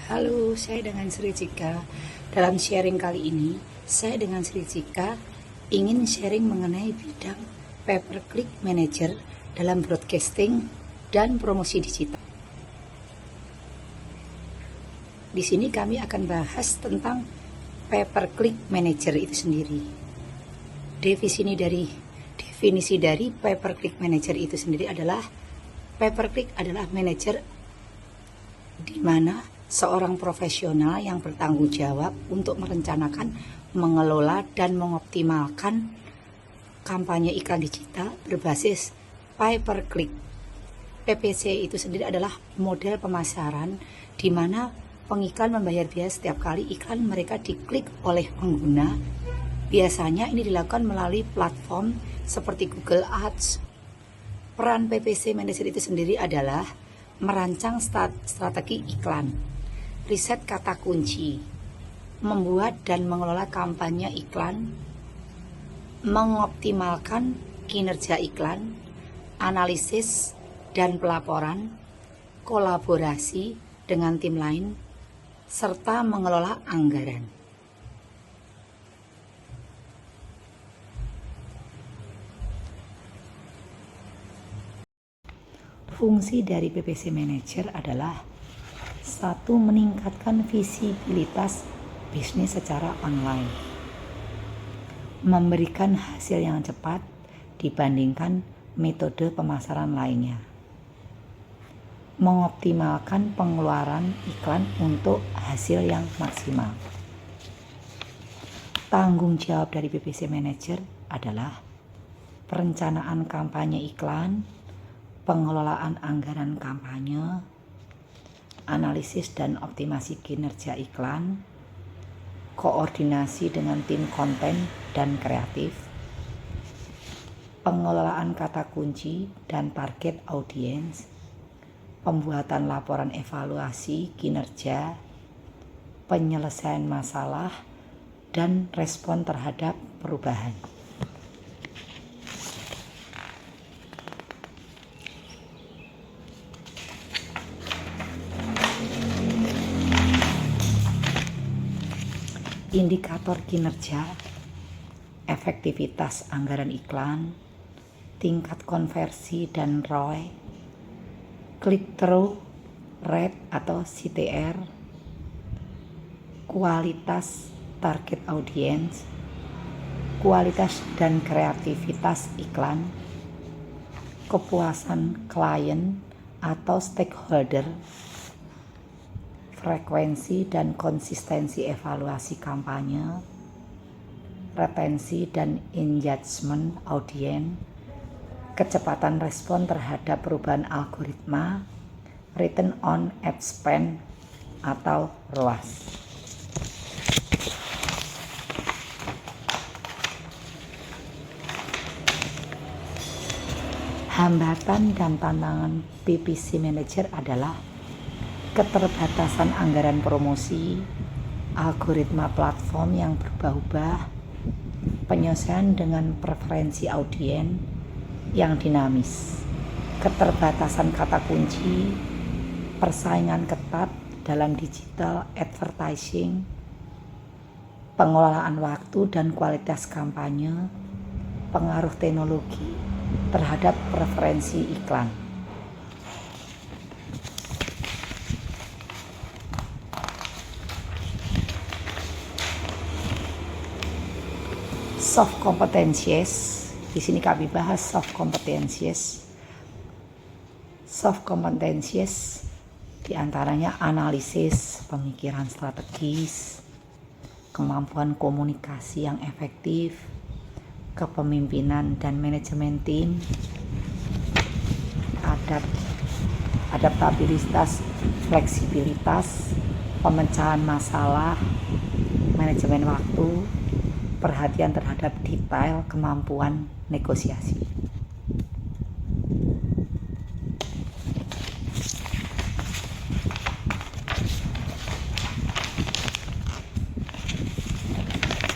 Halo, saya dengan Sri Cika. Dalam sharing kali ini, saya dengan Sri Cika ingin sharing mengenai bidang pay-per-click manager dalam broadcasting dan promosi digital. Di sini kami akan bahas tentang pay-per-click manager itu sendiri. Definisi dari pay-per-click manager itu sendiri adalah pay-per-click adalah manager di mana seorang profesional yang bertanggung jawab untuk merencanakan, mengelola, dan mengoptimalkan kampanye iklan digital berbasis pay-per-click. PPC itu sendiri adalah model pemasaran di mana pengiklan membayar biaya setiap kali iklan mereka diklik oleh pengguna. Biasanya ini dilakukan melalui platform seperti Google Ads. Peran PPC Manager itu sendiri adalah merancang strategi iklan, riset kata kunci, membuat dan mengelola kampanye iklan, mengoptimalkan kinerja iklan, analisis dan pelaporan, kolaborasi dengan tim lain, serta mengelola anggaran. Fungsi dari PPC Manager adalah satu, meningkatkan visibilitas bisnis secara online, memberikan hasil yang cepat dibandingkan metode pemasaran lainnya, mengoptimalkan pengeluaran iklan untuk hasil yang maksimal. Tanggung jawab dari PPC Manager adalah perencanaan kampanye iklan, pengelolaan anggaran kampanye, analisis dan optimasi kinerja iklan, koordinasi dengan tim konten dan kreatif, pengelolaan kata kunci dan target audiens, pembuatan laporan evaluasi kinerja, penyelesaian masalah, dan respon terhadap perubahan. Indikator kinerja, efektivitas anggaran iklan, tingkat konversi dan ROI, click-through rate atau CTR, kualitas target audience, kualitas dan kreativitas iklan, kepuasan klien atau stakeholder, frekuensi dan konsistensi evaluasi kampanye, retensi dan engagement audiens, kecepatan respon terhadap perubahan algoritma, return on ad spend atau ROAS. Hambatan dan tantangan PPC Manager adalah keterbatasan anggaran promosi, algoritma platform yang berubah-ubah, penyesuaian dengan preferensi audiens yang dinamis, keterbatasan kata kunci, persaingan ketat dalam digital advertising, pengelolaan waktu dan kualitas kampanye, pengaruh teknologi terhadap preferensi iklan. Soft competencies, di sini kami bahas soft competencies. Soft competencies diantaranya analisis, pemikiran strategis, kemampuan komunikasi yang efektif, kepemimpinan dan manajemen tim, adaptabilitas, fleksibilitas, pemecahan masalah, manajemen waktu, perhatian terhadap detail, kemampuan negosiasi.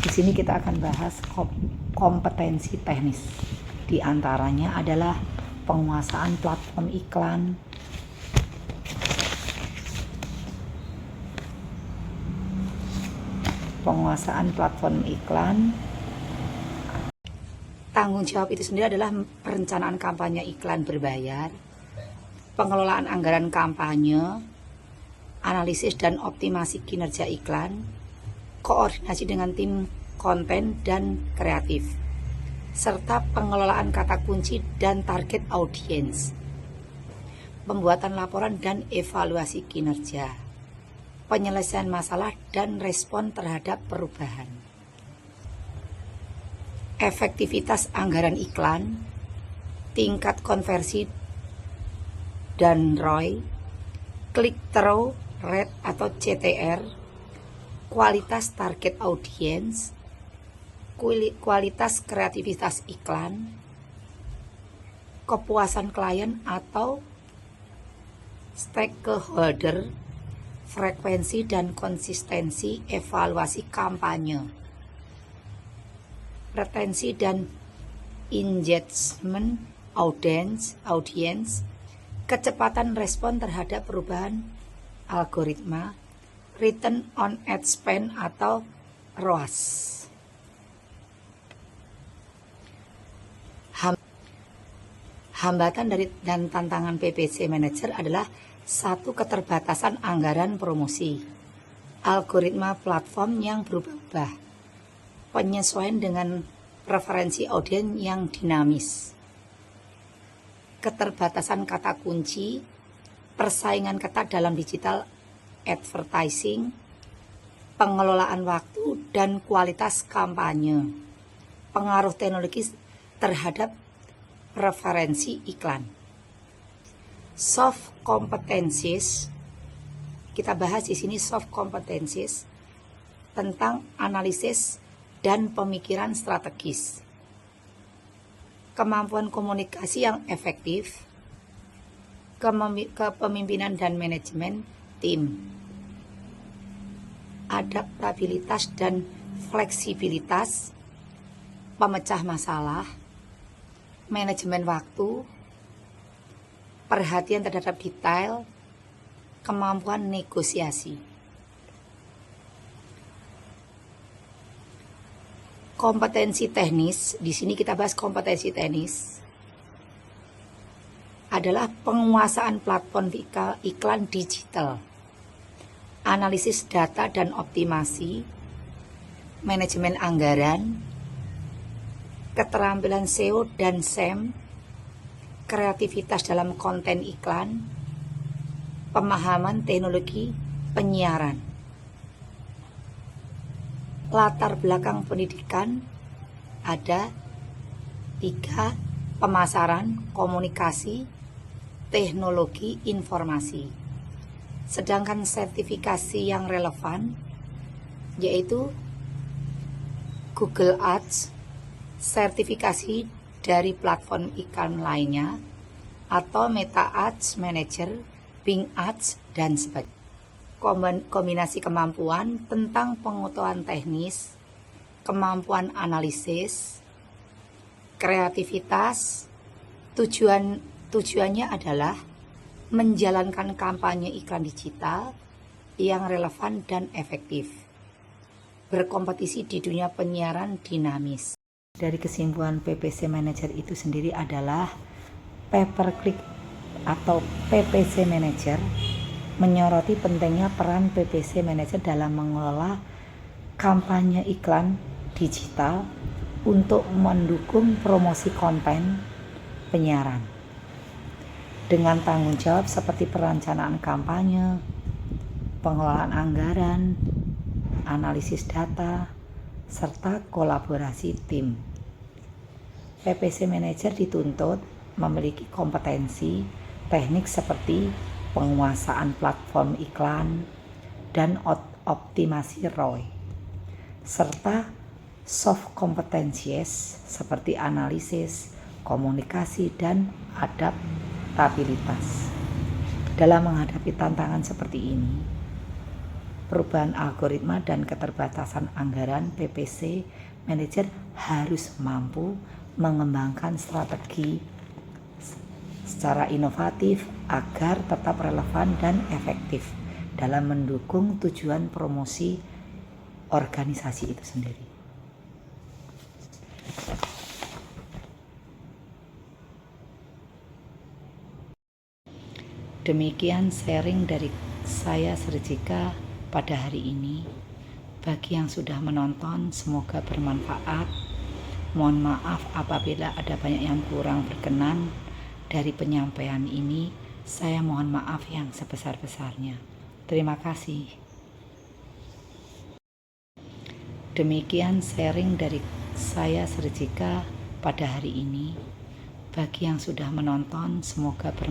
Di sini kita akan bahas kompetensi teknis. Di antaranya adalah penguasaan platform iklan, penguasaan platform iklan. Tanggung jawab itu sendiri adalah perencanaan kampanye iklan berbayar, pengelolaan anggaran kampanye, analisis dan optimasi kinerja iklan, koordinasi dengan tim konten dan kreatif, serta pengelolaan kata kunci dan target audiens, pembuatan laporan dan evaluasi kinerja, penyelesaian masalah dan respon terhadap perubahan. Efektivitas anggaran iklan, tingkat konversi dan ROI, click-through rate atau CTR, kualitas target audience, kualitas kreativitas iklan, kepuasan klien atau stakeholder, frekuensi dan konsistensi evaluasi kampanye, retensi dan engagement audience, kecepatan respon terhadap perubahan algoritma, return on ad spend atau ROAS. Hambatan dan tantangan PPC Manager adalah satu, keterbatasan anggaran promosi, algoritma platform yang berubah-ubah, penyesuaian dengan preferensi audiens yang dinamis, keterbatasan kata kunci, persaingan ketat dalam digital advertising, pengelolaan waktu dan kualitas kampanye, pengaruh teknologi terhadap preferensi iklan. Soft competencies, kita bahas di sini soft competencies tentang analisis dan pemikiran strategis, kemampuan komunikasi yang efektif, kepemimpinan dan manajemen tim, adaptabilitas dan fleksibilitas, pemecah masalah, manajemen waktu, perhatian terhadap detail, kemampuan negosiasi. Kompetensi teknis, di sini kita bahas kompetensi teknis, adalah penguasaan platform iklan digital, analisis data dan optimasi, manajemen anggaran, keterampilan SEO dan SEM, kreativitas dalam konten iklan, pemahaman teknologi penyiaran. Latar belakang pendidikan ada 3, pemasaran, komunikasi, teknologi informasi. Sedangkan sertifikasi yang relevan yaitu Google Ads, sertifikasi dari platform iklan lainnya, atau Meta Ads Manager, Bing Ads, dan sebagainya. Kombinasi kemampuan tentang pengetahuan teknis, kemampuan analisis, kreativitas. Tujuannya adalah menjalankan kampanye iklan digital yang relevan dan efektif, berkompetisi di dunia penyiaran dinamis. Dari kesimpulan PPC Manager itu sendiri adalah pay per click atau PPC Manager menyoroti pentingnya peran PPC Manager dalam mengelola kampanye iklan digital untuk mendukung promosi konten penyiaran dengan tanggung jawab seperti perencanaan kampanye, pengelolaan anggaran, analisis data, serta kolaborasi tim. PPC Manager dituntut memiliki kompetensi teknik seperti penguasaan platform iklan dan optimasi ROI, serta soft competencies seperti analisis, komunikasi, dan adaptabilitas. Dalam menghadapi tantangan seperti ini, perubahan algoritma dan keterbatasan anggaran, PPC Manager harus mampu mengembangkan strategi secara inovatif agar tetap relevan dan efektif dalam mendukung tujuan promosi organisasi itu sendiri. Demikian sharing dari saya Serjika pada hari ini. Bagi yang sudah menonton, semoga bermanfaat. Mohon maaf apabila ada banyak yang kurang berkenan dari penyampaian ini. Saya mohon maaf yang sebesar-besarnya. Terima kasih. Demikian sharing dari saya Serjika pada hari ini. Bagi yang sudah menonton, semoga bermanfaat.